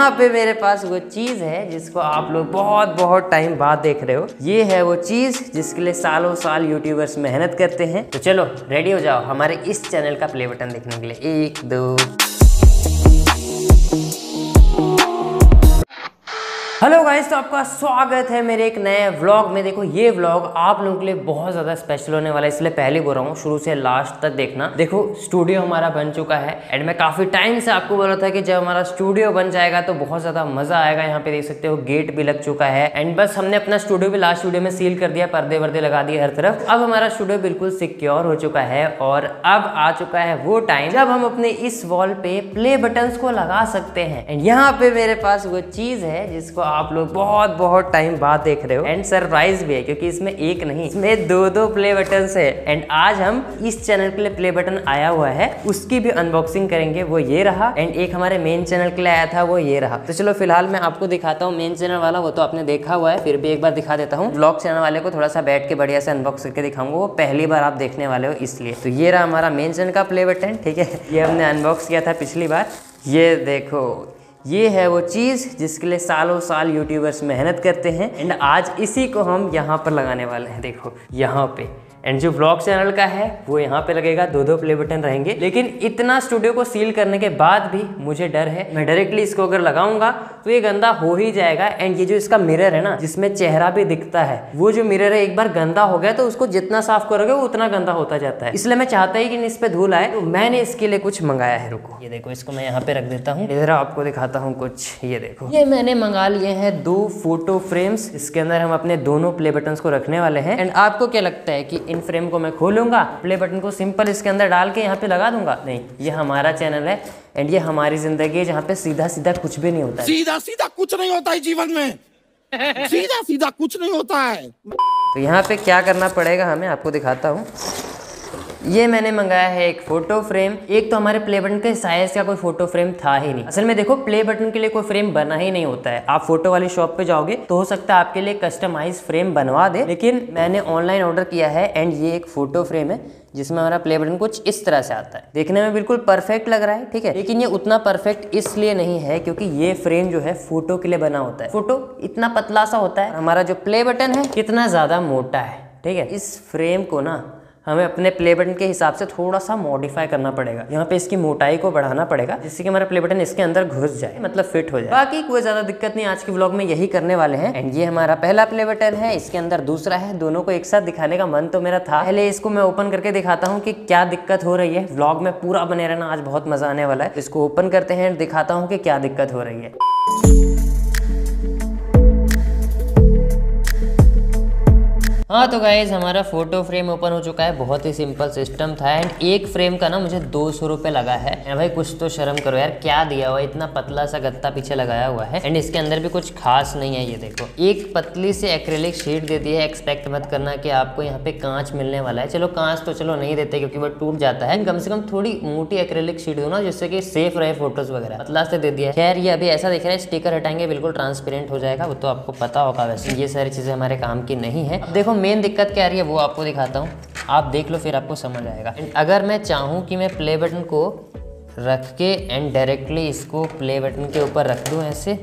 यहाँ पे मेरे पास वो चीज है जिसको आप लोग बहुत टाइम बाद देख रहे हो। ये है वो चीज जिसके लिए सालों साल यूट्यूबर्स मेहनत करते हैं। तो चलो रेडी हो जाओ हमारे इस चैनल का प्ले बटन देखने के लिए। 1 2। हेलो गाइस, तो आपका स्वागत है मेरे एक नए व्लॉग में। देखो ये व्लॉग आप लोगों के लिए बहुत ज़्यादा स्पेशल होने वाला है, इसलिए पहले बोल रहा हूँ शुरू से लास्ट तक देखना। देखो स्टूडियो हमारा बन चुका है एंड मैं काफ़ी टाइम से आपको बोला था कि जब हमारा स्टूडियो बन जाएगा तो बहुत ज़्यादा मज़ा आएगा। यहाँ पे देख सकते हो गेट भी लग चुका है एंड बस हमने अपना स्टूडियो भी लास्ट वीडियो में सील कर दिया, पर्दे वर्दे लगा दिए हर तरफ। अब हमारा स्टूडियो बिल्कुल सिक्योर हो चुका है और अब आ चुका है वो टाइम जब हम अपने इस वॉल पे प्ले बटन्स को लगा सकते हैं। एंड यहाँ पे मेरे पास वो चीज़ है जिसको आप लोग बहुत टाइम बाद देख रहे हो एंड सरप्राइज भी है क्योंकि इसमें एक नहीं, इसमें दो प्ले बटन्स है। एंड आज हम इस चैनल के लिए प्ले बटन आया हुआ है उसकी भी अनबॉक्सिंग करेंगे। वो ये रहा एंड एक हमारे मेन चैनल के लिए आया था वो ये रहा। तो चलो फिलहाल मैं आपको दिखाता हूँ मेन चैनल वाला, वो तो आपने देखा हुआ है, फिर भी एक बार दिखा देता हूँ। ब्लॉग चैनल वाले को थोड़ा सा बैठ के बढ़िया से अनबॉक्स करके दिखाऊंगा, वो पहली बार आप देखने वाले हो इसलिए। तो ये रहा हमारा मेन चैनल का प्ले बटन, ठीक है। ये हमने अनबॉक्स किया था पिछली बार। ये देखो ये है वो चीज़ जिसके लिए सालों साल यूट्यूबर्स मेहनत करते हैं एंड आज इसी को हम यहाँ पर लगाने वाले हैं। देखो यहाँ पे एंड जो व्लॉग चैनल का है वो यहाँ पे लगेगा, दो प्ले बटन रहेंगे। लेकिन इतना स्टूडियो को सील करने के बाद भी मुझे डर है, मैं डायरेक्टली इसको अगर लगाऊंगा तो ये गंदा हो ही जाएगा। एंड ये जो इसका मिरर है ना जिसमें चेहरा भी दिखता है, वो जो मिरर है एक बार गंदा हो गया तो उसको जितना साफ करोगे वो उतना गंदा होता जाता है। इसलिए मैं चाहता ही कि इस पे धूल आए, तो मैंने इसके लिए कुछ मंगाया है। रुको ये देखो, इसको मैं यहाँ पे रख देता हूँ, इधर आपको दिखाता हूँ कुछ। ये देखो ये मैंने मंगा लिए हैं 2 फोटो फ्रेम्स। इसके अंदर हम अपने दोनों प्ले बटन को रखने वाले हैं। एंड आपको क्या लगता है कि इन फ्रेम को मैं खोलूंगा, प्ले बटन को सिंपल इसके अंदर डाल के यहाँ पे लगा दूंगा? नहीं, ये हमारा चैनल है एंड ये हमारी जिंदगी है जहाँ पे सीधा सीधा कुछ भी नहीं होता है। सीधा कुछ नहीं होता है जीवन में। सीधा कुछ नहीं होता है। तो यहाँ पे क्या करना पड़ेगा हमें, आपको दिखाता हूँ। ये मैंने मंगाया है एक फोटो फ्रेम। एक तो हमारे प्ले बटन के साइज का कोई फोटो फ्रेम था ही नहीं। असल में देखो प्ले बटन के लिए कोई फ्रेम बना ही नहीं होता है। आप फोटो वाली शॉप पे जाओगे तो हो सकता है आपके लिए कस्टमाइज फ्रेम बनवा दे, लेकिन मैंने ऑनलाइन ऑर्डर किया है एंड ये एक फोटो फ्रेम है जिसमें हमारा प्ले बटन कुछ इस तरह से आता है। देखने में बिल्कुल परफेक्ट लग रहा है, ठीक है, लेकिन ये उतना परफेक्ट इसलिए नहीं है क्योंकि ये फ्रेम जो है फोटो के लिए बना होता है। फोटो इतना पतला सा होता है, हमारा जो प्ले बटन है कितना ज्यादा मोटा है, ठीक है। इस फ्रेम को ना हमें अपने प्ले बटन के हिसाब से थोड़ा सा मॉडिफाई करना पड़ेगा। यहाँ पे इसकी मोटाई को बढ़ाना पड़ेगा जिससे कि हमारा प्ले बटन इसके अंदर घुस जाए, मतलब फिट हो जाए। बाकी कोई ज्यादा दिक्कत नहीं, आज के व्लॉग में यही करने वाले हैं। एंड ये हमारा पहला प्ले बटन है, इसके अंदर दूसरा है। दोनों को एक साथ दिखाने का मन तो मेरा था। पहले इसको मैं ओपन करके दिखाता हूँ कि क्या दिक्कत हो रही है। व्लॉग में पूरा बने रहना, आज बहुत मजा आने वाला है। इसको ओपन करते हैं, दिखाता हूँ कि क्या दिक्कत हो रही है। हाँ तो गाइज हमारा फोटो फ्रेम ओपन हो चुका है। बहुत ही सिंपल सिस्टम था एंड एक फ्रेम का ना मुझे 200 रुपये लगा है। भाई कुछ तो शर्म करो यार, क्या दिया हुआ है, इतना पतला सा गत्ता पीछे लगाया हुआ है एंड इसके अंदर भी कुछ खास नहीं है। ये देखो एक पतली सी एक्रेलिक शीट दे दी है। एक्सपेक्ट मत करना कि आपको यहाँ पे कांच मिलने वाला है। चलो कांच तो चलो नहीं देते क्योंकि वो टूट जाता है, कम से कम थोड़ी मोटी एक्रेलिक शीट दो ना जिससे कि सेफ रहे फोटोज वगैरह। पतला से दे दिया। खैर ये अभी ऐसा दिख रहा है, स्टिकर हटाएंगे बिल्कुल ट्रांसपेरेंट हो जाएगा, वो तो आपको पता होगा। वैसे ये सारी चीजें हमारे काम की नहीं है। देखो मेन दिक्कत क्या आ रही है वो आपको दिखाता हूँ, आप देख लो फिर आपको समझ आएगा। अगर मैं चाहूँ कि मैं प्ले बटन को रख के एंड डायरेक्टली इसको प्ले बटन के ऊपर रख दूँ ऐसे,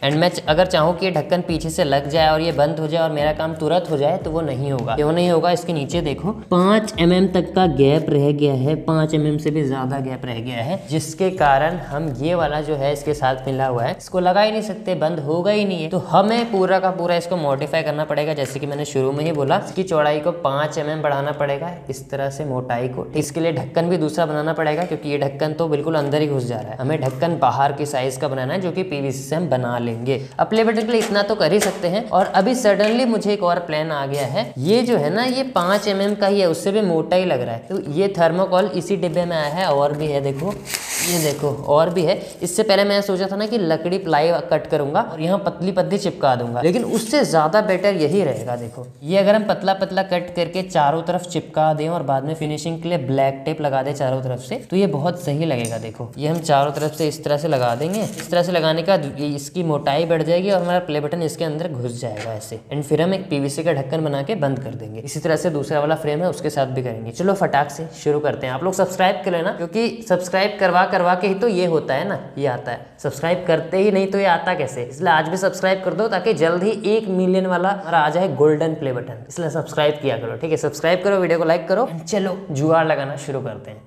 एंड मैं अगर चाहूँ कि ये ढक्कन पीछे से लग जाए और ये बंद हो जाए और मेरा काम तुरंत हो जाए, तो वो नहीं होगा। क्यों नहीं होगा? इसके नीचे देखो 5 mm तक का गैप रह गया है, 5 mm से भी ज्यादा गैप रह गया है, जिसके कारण हम ये वाला जो है इसके साथ मिला हुआ है इसको लगा ही नहीं सकते, बंद होगा ही नहीं है। तो हमें पूरा का पूरा इसको मॉडिफाई करना पड़ेगा। जैसे कि मैंने शुरू में ही बोला, इसकी चौड़ाई को 5 mm बढ़ाना पड़ेगा, इस तरह से मोटाई को। इसके लिए ढक्कन भी दूसरा बनाना पड़ेगा क्योंकि ये ढक्कन तो बिल्कुल अंदर ही घुस जा रहा है। हमें ढक्कन बाहर के साइज का बनाना है जो कि पीवीसी से हम बना लेंगे। अब प्ले बटन के लिए इतना तो कर ही सकते हैं। और अभी सडनली मुझे एक और प्लान आ गया है। ये जो है ना ये 5 mm का ही है, उससे भी मोटा ही लग रहा है। तो ये थर्मोकॉल इसी डिब्बे में आया है, और भी है देखो, ये देखो और भी है। इससे पहले मैं सोचा था ना कि लकड़ी प्लाई कट करूंगा और यहाँ पतली पतली चिपका दूंगा, लेकिन उससे ज्यादा बेटर यही रहेगा। देखो ये अगर हम पतला पतला कट करके चारों तरफ चिपका दें और बाद में फिनिशिंग के लिए ब्लैक टेप लगा दें चारों तरफ से, तो ये बहुत सही लगेगा। देखो ये हम चारों तरफ से इस तरह से लगा देंगे। इस तरह से लगाने का इसकी मोटाई बढ़ जाएगी और हमारा प्ले बटन इसके अंदर घुस जाएगा ऐसे। एंड फिर हम एक पीवीसी का ढक्कन बना के बंद कर देंगे। इसी तरह से दूसरा वाला फ्रेम है उसके साथ भी करेंगे। चलो फटाक से शुरू करते हैं। आप लोग सब्सक्राइब कर लेना, क्योंकि सब्सक्राइब करवा के ही तो ये होता है ना, ये आता है। सब्सक्राइब करते ही नहीं तो ये आता कैसे? इसलिए आज भी सब्सक्राइब कर दो ताकि जल्द ही 1 मिलियन वाला हमारा आ जाए गोल्डन प्ले बटन। इसलिए सब्सक्राइब किया करो, ठीक है? सब्सक्राइब करो, वीडियो को लाइक करो। चलो जुगाड़ लगाना शुरू करते हैं।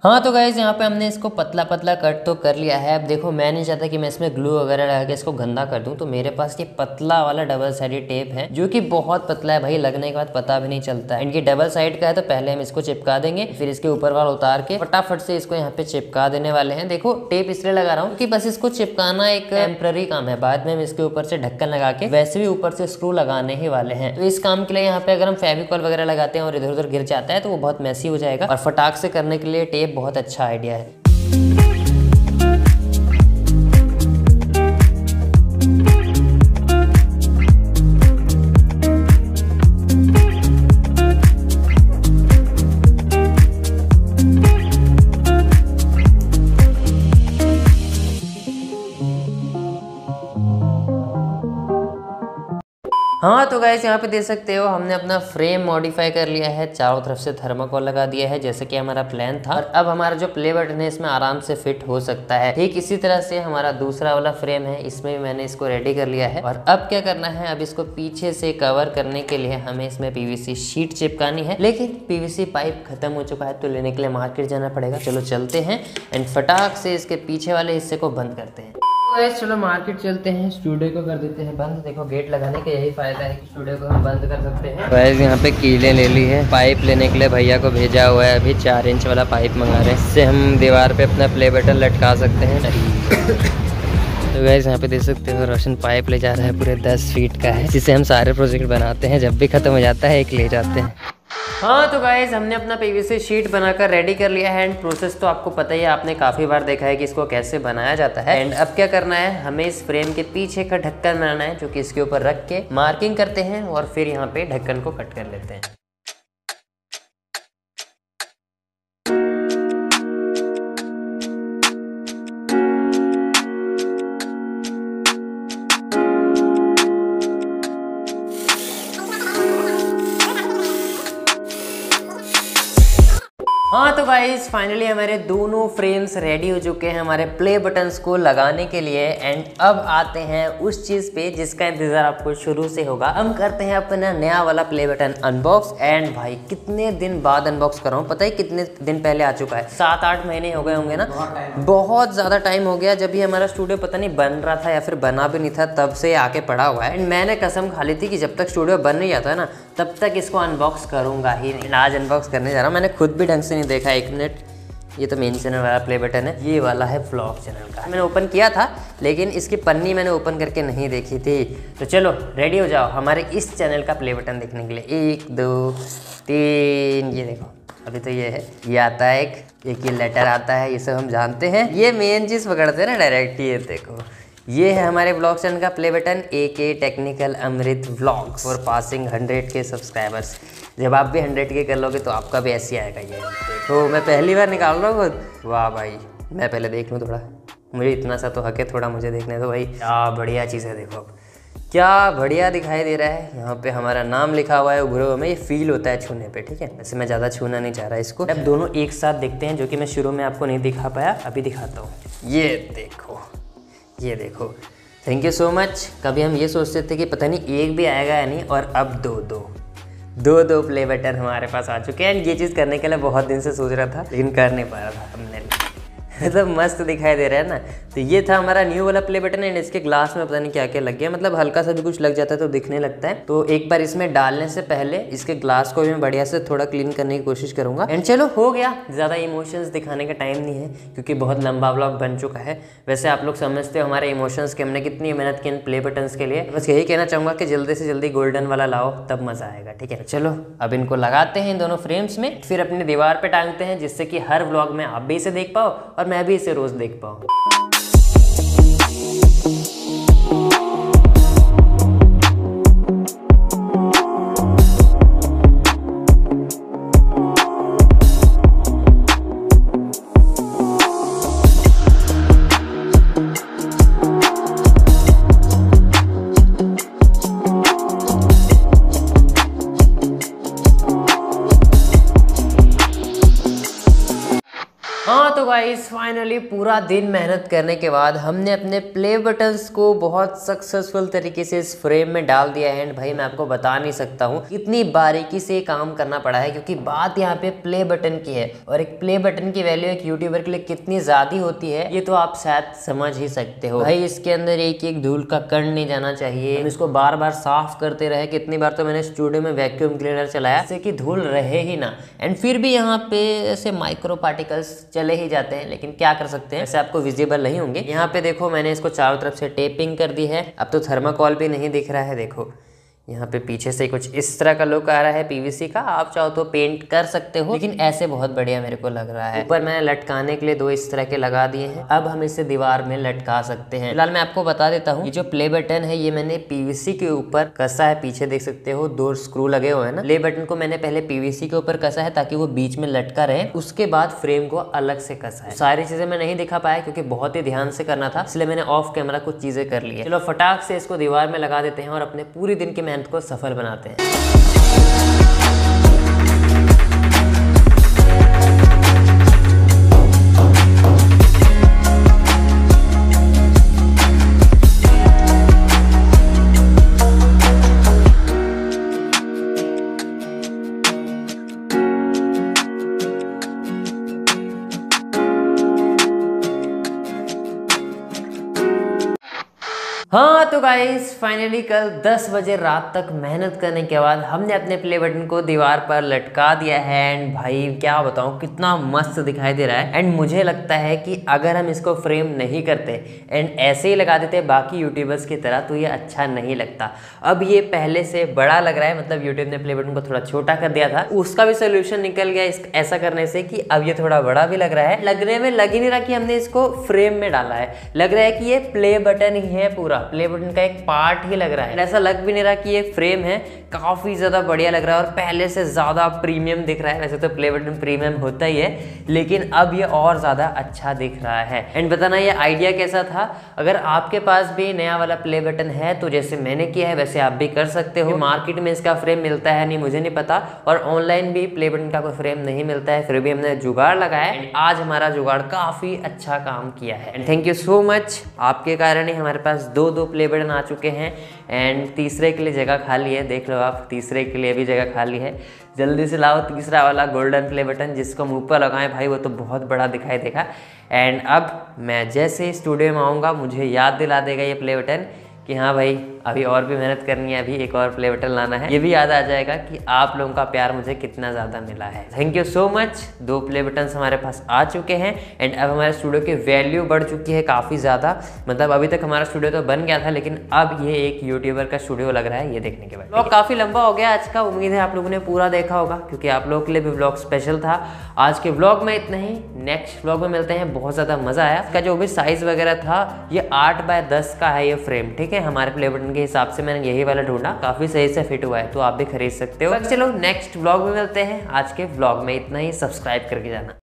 हाँ तो गाइस यहाँ पे हमने इसको पतला पतला कट तो कर लिया है। अब देखो मैं नहीं चाहता कि मैं इसमें ग्लू वगैरह लगा के इसको गंदा कर दूं, तो मेरे पास ये पतला वाला डबल साइडेड टेप है जो कि बहुत पतला है भाई, लगने के बाद पता भी नहीं चलता है। इनकी डबल साइड का है तो पहले हम इसको चिपका देंगे, फिर इसके ऊपर वाला उतार के फटाफट से इसको यहाँ पे चिपका देने वाले हैं। देखो टेप इसलिए लगा रहा हूँ कि बस इसको चिपकाना एक टेम्पररी काम है, बाद में हम इसके ऊपर से ढक्कन लगा के वैसे भी ऊपर से स्क्रू लगाने ही वाले हैं। तो इस काम के लिए यहाँ पे अगर हम फेविकॉल वगैरह लगाते हैं और इधर उधर गिर जाता है तो वो बहुत मैसी हो जाएगा, और फटाक से करने के लिए टेप बहुत अच्छा आइडिया है। हाँ तो गाइस यहाँ पे देख सकते हो हमने अपना फ्रेम मॉडिफाई कर लिया है, चारों तरफ से थर्माकोल लगा दिया है जैसे कि हमारा प्लान था, और अब हमारा जो प्ले बटन है इसमें आराम से फिट हो सकता है। ठीक इसी तरह से हमारा दूसरा वाला फ्रेम है, इसमें भी मैंने इसको रेडी कर लिया है। और अब क्या करना है, अब इसको पीछे से कवर करने के लिए हमें इसमें पीवीसी शीट चिपकानी है, लेकिन पीवीसी पाइप खत्म हो चुका है तो लेने के लिए मार्केट जाना पड़ेगा। चलो चलते हैं एंड फटाक से इसके पीछे वाले हिस्से को बंद करते हैं। चलो मार्केट चलते हैं, स्टूडियो को कर देते हैं बंद। देखो गेट लगाने का यही फायदा है कि स्टूडियो को हम बंद कर सकते हैं। वैसे यहाँ पे कीलें ले ली है, पाइप लेने के लिए भैया को भेजा हुआ है, अभी 4 इंच वाला पाइप मंगा रहे हैं, इससे हम दीवार पे अपना प्ले बटन लटका सकते हैं। तो गाइस यहाँ पे देख सकते हो रोशन पाइप ले जा रहा है, पूरे 10 फीट का है, जिसे हम सारे प्रोजेक्ट बनाते हैं, जब भी खत्म हो जाता है एक ले जाते हैं। हाँ तो गाइज हमने अपना पीवीसी शीट बनाकर रेडी कर लिया है। एंड प्रोसेस तो आपको पता ही है, आपने काफ़ी बार देखा है कि इसको कैसे बनाया जाता है। एंड अब क्या करना है, हमें इस फ्रेम के पीछे का ढक्कन बनाना है जो कि इसके ऊपर रख के मार्किंग करते हैं और फिर यहाँ पे ढक्कन को कट कर लेते हैं। हाँ तो गाइस फाइनली हमारे दोनों फ्रेम्स रेडी हो चुके हैं हमारे प्ले बटन्स को लगाने के लिए। एंड अब आते हैं उस चीज़ पे जिसका इंतज़ार आपको शुरू से होगा। हम करते हैं अपना नया वाला प्ले बटन अनबॉक्स। एंड भाई कितने दिन बाद अनबॉक्स कर रहा हूँ, पता है कितने दिन पहले आ चुका है, 7-8 महीने हो गए होंगे ना, बहुत ज़्यादा टाइम हो गया। जब भी हमारा स्टूडियो पता नहीं बन रहा था या फिर बना भी नहीं था, तब से आके पड़ा हुआ है। एंड मैंने कसम खा ली थी कि जब तक स्टूडियो बन नहीं जाता है ना, तब तक इसको अनबॉक्स करूँगा ही नहीं। आज अनबॉक्स करने जा रहा हूँ, मैंने खुद भी ढंग से नहीं देखा। 1 मिनट, ये तो मेन चैनल वाला प्ले बटन है, ये वाला है व्लॉग चैनल का। मैंने ओपन किया था लेकिन इसकी पन्नी मैंने ओपन करके नहीं देखी थी। तो चलो रेडी हो जाओ हमारे इस चैनल का प्ले बटन देखने के लिए। 1 2 3, ये देखो अभी तो ये है, ये आता है एक ये लेटर आता है, ये सब हम जानते हैं। ये मेन चीज़ पकड़ते हैं ना डायरेक्ट, ये देखो ये है हमारे ब्लॉग चैनल का play button AK technical Amrit vlogs for passing 100 के सब्सक्राइबर्स। जब आप भी 100 के कर लोगे तो आपका भी ऐसे आएगा। ये तो मैं पहली बार निकाल रहा हूँ खुद, वाह भाई, मैं पहले देख लूँ थोड़ा, मुझे इतना सा तो हक है, थोड़ा मुझे देखने दो भाई। क्या बढ़िया चीज़ है, देखो क्या बढ़िया दिखाई दे रहा है। यहाँ पे हमारा नाम लिखा हुआ है उभरो में, ये फील होता है छूने पे, ठीक है। वैसे मैं ज़्यादा छूना नहीं चाह रहा इसको। अब दोनों एक साथ देखते हैं, जो कि मैं शुरू में आपको नहीं दिखा पाया, अभी दिखाता हूँ। ये देखो, ये देखो, थैंक यू सो मच। कभी हम ये सोचते थे कि पता नहीं एक भी आएगा या नहीं, और अब दो प्ले बटन हमारे पास आ चुके हैं। ये चीज़ करने के लिए बहुत दिन से सोच रहा था लेकिन कर नहीं पा रहा था हमने। मतलब मस्त दिखाई दे रहा है ना। तो ये था हमारा न्यू वाला प्ले बटन। एंड इसके ग्लास में पता नहीं क्या क्या लग गया, मतलब हल्का सा भी कुछ लग जाता है तो दिखने लगता है। तो एक बार इसमें डालने से पहले इसके ग्लास को भी मैं बढ़िया से थोड़ा क्लीन करने की कोशिश करूंगा। एंड चलो हो गया, ज़्यादा इमोशंस दिखाने का टाइम नहीं है क्योंकि बहुत लंबा व्लॉग बन चुका है। वैसे आप लोग समझते हो हमारे इमोशंस के, हमने कितनी मेहनत की इन प्ले बटन्स के लिए। बस यही कहना चाहूँगा कि जल्दी से जल्दी गोल्डन वाला लाओ, तब मज़ा आएगा, ठीक है। चलो अब इनको लगाते हैं इन दोनों फ्रेम्स में, फिर अपनी दीवार पर टांगते हैं, जिससे कि हर व्लॉग में आप भी इसे देख पाओ और मैं भी इसे रोज़ देख पाऊँ। गाइस फाइनली पूरा दिन मेहनत करने के बाद हमने अपने प्ले बटन्स को बहुत सक्सेसफुल तरीके से इस फ्रेम में डाल दिया है। एंड भाई मैं आपको बता नहीं सकता हूँ इतनी बारीकी से काम करना पड़ा है, क्योंकि बात यहाँ पे प्ले बटन की है और एक प्ले बटन की वैल्यू एक यूट्यूबर के लिए कितनी ज्यादा होती है ये तो आप शायद समझ ही सकते हो। भाई इसके अंदर एक एक धूल का कण नहीं जाना चाहिए, हम इसको बार बार साफ करते रहे। कितनी बार तो मैंने स्टूडियो में वैक्यूम क्लीनर चलाया जिससे कि धूल रहे ही ना, एंड फिर भी यहाँ पे ऐसे माइक्रो पार्टिकल्स चले ही जाते हैं, लेकिन क्या कर सकते हैं, ऐसे आपको विजिबल नहीं होंगे। यहाँ पे देखो मैंने इसको चारों तरफ से टेपिंग कर दी है। अब तो थर्माकोल भी नहीं दिख रहा है, देखो यहाँ पे पीछे से कुछ इस तरह का लुक आ रहा है पीवीसी का। आप चाहो तो पेंट कर सकते हो, लेकिन ऐसे बहुत बढ़िया मेरे को लग रहा है। ऊपर मैंने लटकाने के लिए दो इस तरह के लगा दिए हैं। अब हम इसे दीवार में लटका सकते हैं। फिलहाल मैं आपको बता देता हूँ, ये जो प्ले बटन है ये मैंने पीवीसी के ऊपर कसा है। पीछे देख सकते हो दो स्क्रू लगे हुए हैं ना। प्ले बटन को मैंने पहले पीवीसी के ऊपर कसा है ताकि वो बीच में लटका रहे, उसके बाद फ्रेम को अलग से कसा है। सारी चीजें मैं नहीं दिखा पाया क्योंकि बहुत ही ध्यान से करना था, इसलिए मैंने ऑफ कैमरा कुछ चीजें कर ली है। चलो फटाक से इसको दीवार में लगा देते हैं और अपने पूरी दिन की मेहनत को सफल बनाते हैं। हाँ तो गाइस फाइनली कल 10 बजे रात तक मेहनत करने के बाद हमने अपने प्ले बटन को दीवार पर लटका दिया है। एंड भाई क्या बताऊँ कितना मस्त दिखाई दे रहा है। एंड मुझे लगता है कि अगर हम इसको फ्रेम नहीं करते एंड ऐसे ही लगा देते बाकी यूट्यूबर्स की तरह तो ये अच्छा नहीं लगता। अब ये पहले से बड़ा लग रहा है, मतलब यूट्यूब ने प्ले बटन को थोड़ा छोटा कर दिया था, उसका भी सोल्यूशन निकल गया ऐसा करने से कि अब ये थोड़ा बड़ा भी लग रहा है। लगने में लग ही नहीं रहा कि हमने इसको फ्रेम में डाला है, लग रहा है कि ये प्ले बटन ही है, पूरा प्ले बटन का एक पार्ट ही लग रहा है। ऐसा लग भी नहीं रहा कि ये फ्रेम है, काफी ज्यादा बढ़िया लग रहा है और पहले से ज्यादा प्रीमियम दिख रहा है। वैसे तो प्ले बटन प्रीमियम होता ही है, लेकिन अब ये और ज्यादा अच्छा दिख रहा है। एंड बताना ये आइडिया कैसा था। अगर आपके पास भी नया वाला प्ले बटन है तो जैसे मैंने किया है वैसे आप भी कर सकते हो। मार्केट में इसका फ्रेम मिलता है नहीं मुझे नहीं पता, और ऑनलाइन भी प्ले बटन का कोई फ्रेम नहीं मिलता है, फिर भी हमने जुगाड़ लगाया है। आज हमारा जुगाड़ काफी अच्छा काम किया है। And thank you so much, आपके कारण ही हमारे पास दो प्ले बटन आ चुके हैं। एंड तीसरे के लिए जगह खाली है, देख लो आप, तीसरे के लिए भी जगह खाली है। जल्दी से लाओ तीसरा वाला गोल्डन प्ले बटन, जिसको मुंह पर लगाएं भाई वो तो बहुत बड़ा दिखाई देगा। एंड अब मैं जैसे ही स्टूडियो में आऊँगा मुझे याद दिला देगा ये प्ले बटन कि हाँ भाई अभी और भी मेहनत करनी है, अभी एक और प्ले बटन लाना है। ये भी याद आ जाएगा कि आप लोगों का प्यार मुझे कितना ज़्यादा मिला है। Thank you so much. 2 play buttons हमारे पास आ चुके हैं एंड अब हमारे स्टूडियो की वैल्यू बढ़ चुकी है काफ़ी ज़्यादा। मतलब अभी तक हमारा स्टूडियो तो बन गया था, लेकिन अब ये एक यूट्यूबर का स्टूडियो लग रहा है ये देखने के बाद। व्लॉग काफ़ी लंबा हो गया आज का, उम्मीद है आप लोगों ने पूरा देखा होगा क्योंकि आप लोगों के लिए भी व्लॉग स्पेशल था। आज के व्लॉग में इतना ही, नेक्स्ट व्लॉग में मिलते हैं। बहुत ज़्यादा मज़ा आया। इसका जो भी साइज़ वगैरह था ये 8 बाय 10 का है ये फ्रेम, ठीक है। हमारे प्ले बटन के हिसाब से मैंने यही वाला ढूंढा, काफी सही से फिट हुआ है, तो आप भी खरीद सकते हो। चलो नेक्स्ट व्लॉग में मिलते हैं। आज के व्लॉग में इतना ही, सब्सक्राइब करके जाना।